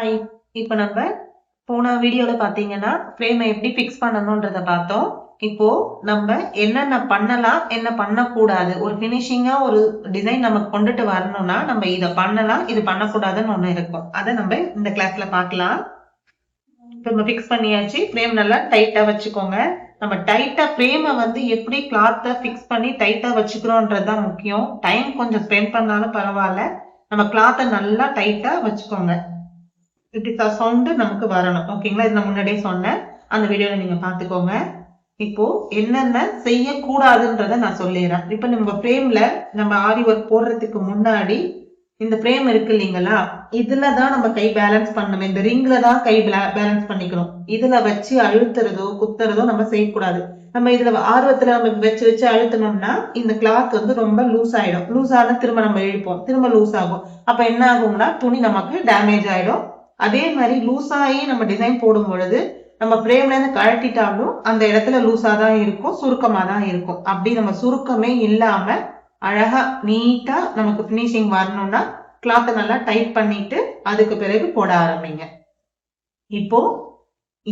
Hi. இப்போ நம்ம போன வீடியோல பாத்தீங்கன்னா ஃப்ரேமை எப்படி ஃபிக்ஸ் பண்ணணும்ன்றத பார்த்தோம். இப்போ நம்ம என்னென்ன பண்ணலாம், என்ன பண்ணக்கூடாது, ஒரு ஃபினிஷிங்கா ஒரு டிசைன் நம்ம கொண்டுட்டு வரணும்னா நம்ம இதை பண்ணலாம், இது பண்ணக்கூடாதுன்னு ஒண்ணு இருக்கும். அதை நம்ம இந்த கிளாஸ்ல பார்க்கலாம். இப்போ நம்ம ஃபிக்ஸ் பண்ணியாச்சு. ஃப்ரேம் நல்லா டைட்டா வச்சுக்கோங்க. நம்ம டைட்டா ஃப்ரேமை வந்து எப்படி கிளாத்தை ஃபிக்ஸ் பண்ணி டைட்டா வச்சுக்கிறோன்றது தான் முக்கியம். டைம் கொஞ்சம் ஸ்பெண்ட் பண்ணாலும் பரவாயில்ல, நம்ம கிளாத்தை நல்லா டைட்டா வச்சுக்கோங்க. இப்படி சவுண்ட் நமக்கு வரணும். ஓகேங்களா? இது நான் முன்னாடியே சொன்னேன், அந்த வீடியோல நீங்க பாத்துக்கோங்க. இப்போ என்னென்ன செய்யக்கூடாதுன்றத நான் சொல்லிடுறேன். இப்ப நம்ம ஃப்ரேம்ல நம்ம ஆரி ஒர்க் போடுறதுக்கு முன்னாடி இந்த ஃப்ரேம் இருக்கு இல்லைங்களா, இதுலதான் நம்ம கை பேலன்ஸ் பண்ணணும். இந்த ரிங்ல தான் கை பேலன்ஸ் பண்ணிக்கணும். இதுல வச்சு அழுத்துறதோ குத்துறதோ நம்ம செய்யக்கூடாது. நம்ம இதுல ஆர்வத்துல நம்ம வச்சு வச்சு அழுத்தணும்னா இந்த கிளாத் வந்து ரொம்ப லூஸ் ஆயிடும். லூஸ் ஆனா திரும்ப நம்ம இழுப்போம், திரும்ப லூஸ் ஆகும். அப்ப என்ன ஆகும்னா துணி நமக்கு டேமேஜ் ஆயிடும். அதே மாதிரி லூஸாகி நம்ம டிசைன் போடும் பொழுது நம்ம ஃப்ரேம்ல இருந்து கழட்டிட்டாலும் அந்த இடத்துல லூஸா தான் இருக்கும், சுருக்கமா தான் இருக்கும். அப்படி நம்ம சுருக்கமே இல்லாம அழகா நீட்டா நமக்கு பினிஷிங் வரணும்னா கிளாத்தை நல்லா டைட் பண்ணிட்டு அதுக்கு பிறகு போட ஆரம்பிங்க. இப்போ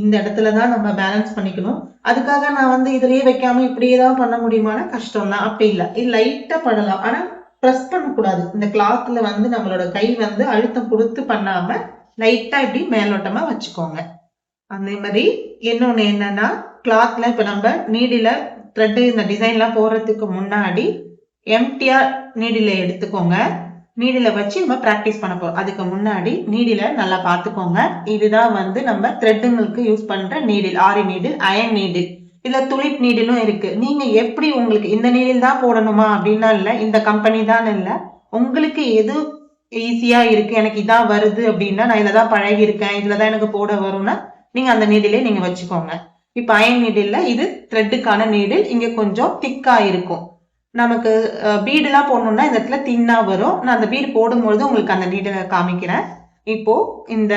இந்த இடத்துலதான் நம்ம பேலன்ஸ் பண்ணிக்கணும். அதுக்காக நான் வந்து இதுலயே வைக்காம இப்படியே தான் பண்ண முடியுமான கஷ்டம் தான். அப்படி இல்லை, இது லைட்டா படலாம், ஆனா ப்ரெஸ் பண்ணக்கூடாது. இந்த கிளாத்ல வந்து நம்மளோட கை வந்து அழுத்தம் கொடுத்து பண்ணாம லைட்டா இப்படி மேலோட்டமா வச்சுக்கோங்க. அதே மாதிரி இன்னொன்னு என்னன்னா, கிளாத்ல இப்ப நம்ம நீடில த்ரெட் இந்த டிசைன் எல்லாம் போடுறதுக்கு முன்னாடி எம்டியா நீடில எடுத்துக்கோங்க. நீடில வச்சு நம்ம பிராக்டிஸ் பண்ண போறோம். அதுக்கு முன்னாடி நீடில நல்லா பாத்துக்கோங்க. இதுதான் வந்து நம்ம த்ரெட்டுங்களுக்கு யூஸ் பண்ற நீடில், ஆரி நீடில், அயன் நீடில். இதுல துளிப் நீடிலும் இருக்கு. நீங்க எப்படி உங்களுக்கு இந்த நீடில் தான் போடணுமா அப்படின்னா இல்ல, இந்த கம்பெனி தான் இல்ல, உங்களுக்கு எது ஈஸியா இருக்கு, எனக்கு இதான் வருது அப்படின்னா, நான் இதுலதான் பழகி இருக்கேன், இதுலதான் எனக்கு போட வரும்னா நீங்க அந்த நீடிலே நீங்க வச்சுக்கோங்க. இப்ப அயன் நீடில்ல இது த்ரெட்டுக்கான நீடில், இங்க கொஞ்சம் திக்கா இருக்கும். நமக்கு பீடு எல்லாம் போடணும்னா இந்த இடத்துல தின்னா வரும். நான் அந்த பீடு போடும்பொழுது உங்களுக்கு அந்த நீடில காமிக்கிறேன். இப்போ இந்த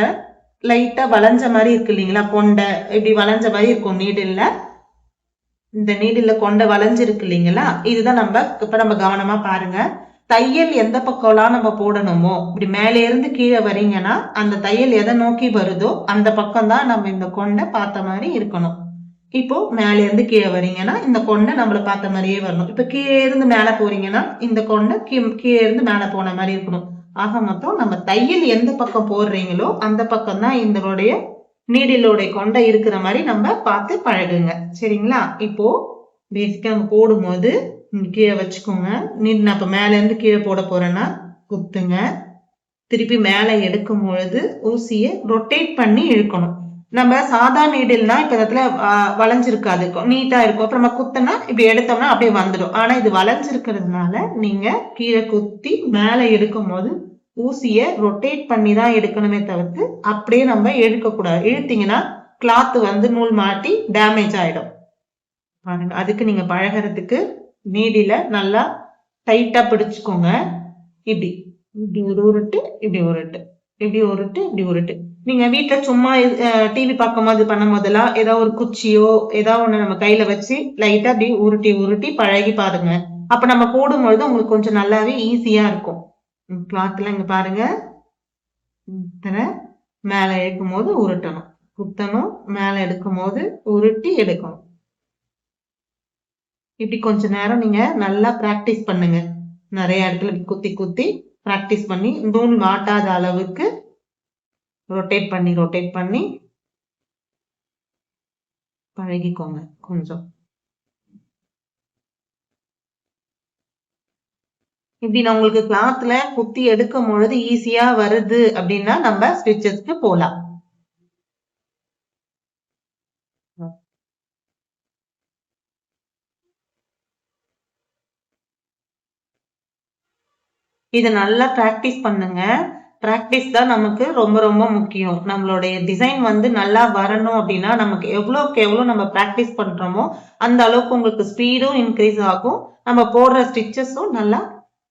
லைட்டா வளைஞ்ச மாதிரி இருக்கு இல்லைங்களா, கொண்டை இப்படி வளைஞ்ச மாதிரி இருக்கும் நீடில்ல. இந்த நீடில்ல கொண்டை வளைஞ்சிருக்கு இல்லைங்களா, இதுதான் நம்ம இப்ப நம்ம கவனமா பாருங்க. தையல் எந்த பக்கம்லாம் நம்ம போடணுமோ, இப்படி மேலே இருந்து கீழே வரீங்கன்னா அந்த தையல் எதை நோக்கி வருதோ அந்த பக்கம் தான் நம்ம இந்த கொண்டை பார்த்த மாதிரி இருக்கணும். இப்போ மேலே இருந்து கீழே வரீங்கன்னா இந்த கொண்டை நம்மள பார்த்த மாதிரியே வரணும். இப்ப கீழே இருந்து மேல போறீங்கன்னா இந்த கொண்டை கீழே இருந்து மேல போன மாதிரி இருக்கணும். ஆக மொத்தம் நம்ம தையல் எந்த பக்கம் போடுறீங்களோ அந்த பக்கம் தான் இதனுடைய நீடிலோடைய கொண்டை இருக்கிற மாதிரி நம்ம பார்த்து பழகுங்க. சரிங்களா? இப்போ பேசிக்கா நம்ம போடும்போது கீழே வச்சுக்கோங்க. நான் இப்ப மேல இருந்து கீழே போட போறேன்னா குத்துங்க. திருப்பி மேல எடுக்கும் பொழுது ஊசிய ரொட்டேட் பண்ணி இழுக்கணும். நம்ம சாதா நீடில்னா இப்ப இடத்துல வளைஞ்சிருக்காது, நீட்டா இருக்கும். அப்புறம் நம்ம குத்தனா இப்படி எடுத்தோம்னா அப்படியே வந்துடும். ஆனா இது வளைஞ்சிருக்கிறதுனால நீங்க கீழே குத்தி மேல எடுக்கும் போது ஊசிய ரொட்டேட் பண்ணி தான் எடுக்கணுமே தவிர்த்து அப்படியே நம்ம இழுக்க கூடாது. இழுத்தீங்கன்னா கிளாத் வந்து நூல் மாட்டி டேமேஜ் ஆயிடும். பாருங்க, அதுக்கு நீங்க பழகிறதுக்கு நீடில நல்லா டைட்டா பிடிச்சுக்கோங்க. இப்படி இப்படி ஒரு உருட்டு, இப்படி உருட்டு, இப்படி உருட்டு, இப்படி உருட்டு. நீங்க வீட்டுல சும்மா டிவி பார்க்கும் போது பண்ணும் போதெல்லாம் ஏதாவது ஒரு குச்சியோ ஏதாவது ஒண்ணு நம்ம கையில வச்சு லைட்டா அப்படி உருட்டி உருட்டி பழகி பாருங்க. அப்ப நம்ம போடும்பொழுது உங்களுக்கு கொஞ்சம் நல்லாவே ஈஸியா இருக்கும். கிளாத்ல இங்க பாருங்க, மேல எடுக்கும் போது உருட்டணும், குத்தணும், மேல எடுக்கும் போது உருட்டி எடுக்கணும். இப்படி கொஞ்ச நேரம் நீங்க நல்லா பிராக்டிஸ் பண்ணுங்க. நிறைய இடத்துல குத்தி குத்தி பிராக்டிஸ் பண்ணி நூல் மாட்டாத அளவுக்கு ரொட்டேட் பண்ணி பழகிக்கோங்க கொஞ்சம். இப்படி நான் உங்களுக்கு கிளாத்ல குத்தி எடுக்கும் பொழுது ஈஸியா வருது அப்படின்னா நம்ம ஸ்டிச்சஸ்க்கு போலாம். இதை நல்லா பிராக்டிஸ் பண்ணுங்க. பிராக்டிஸ் தான் நமக்கு ரொம்ப ரொம்ப முக்கியம். நம்மளுடைய டிசைன் வந்து நல்லா வரணும் அப்படின்னா நமக்கு எவ்வளோக்கு எவ்வளோ நம்ம பிராக்டிஸ் பண்றோமோ அந்த அளவுக்கு உங்களுக்கு ஸ்பீடும் இன்க்ரீஸ் ஆகும். நம்ம போடுற ஸ்டிச்சஸும் நல்லா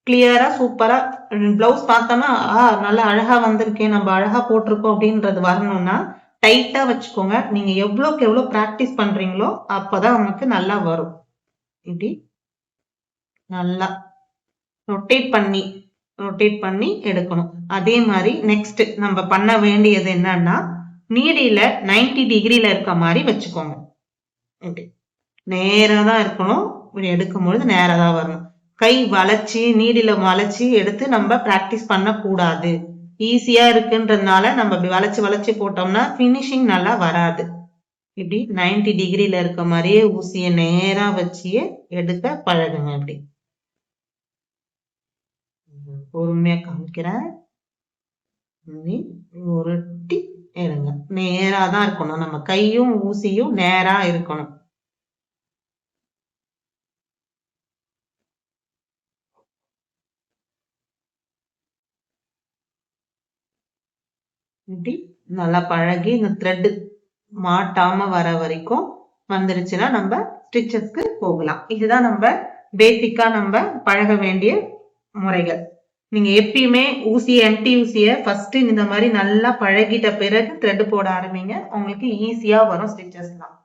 கிளியரா சூப்பரா, பிளவுஸ் பார்த்தோம்னா நல்லா அழகா வந்திருக்கேன், நம்ம அழகா போட்டிருக்கோம் அப்படின்றது வரணும்னா டைட்டா வச்சுக்கோங்க. நீங்க எவ்வளோக்கு எவ்வளோ பிராக்டிஸ் பண்றீங்களோ அப்பதான் உங்களுக்கு நல்லா வரும். இப்படி நல்லா ரொட்டேட் பண்ணி ரொட்டேட் பண்ணி எடுக்கணும். அதே மாதிரி நெக்ஸ்ட் நம்ம பண்ண வேண்டியது என்னன்னா, நீடில 90 டிகிரில இருக்க மாதிரி வச்சுக்கோங்க. நேரா தான் இருக்கணும். எடுக்கும் பொழுது நேரா தான் வரணும். கை வளைச்சி நீடில வளைச்சி எடுத்து நம்ம பிராக்டிஸ் பண்ண கூடாது. ஈஸியா இருக்குன்றதுனால நம்ம இப்படி வளைச்சு வளைச்சு போட்டோம்னா பினிஷிங் நல்லா வராது. இப்படி 90 டிகிரில இருக்க மாதிரியே ஊசியை நேரா வச்சியே எடுக்க பழகுங்க. இப்படி பொறுமையா காமிக்கிறேன். உருட்டி எடுங்க. நேரா தான் இருக்கணும். நம்ம கையும் ஊசியும் நேரா இருக்கணும். இப்படி நல்லா பழகி இந்த த்ரெட் மாட்டாம வர வரைக்கும் வந்துருச்சுன்னா நம்ம ஸ்டிச்சஸ்க்கு போகலாம். இதுதான் நம்ம பேசிக்கா நம்ம பழக வேண்டிய முறைகள். நீங்க எப்பயுமே எம்டி ஊசிய ஃபர்ஸ்ட் இந்த மாதிரி நல்லா பழகிட்ட பிறகு த்ரெட் போட ஆரம்பிங்க. உங்களுக்கு ஈஸியா வரும் ஸ்டிச்சஸ் தான்.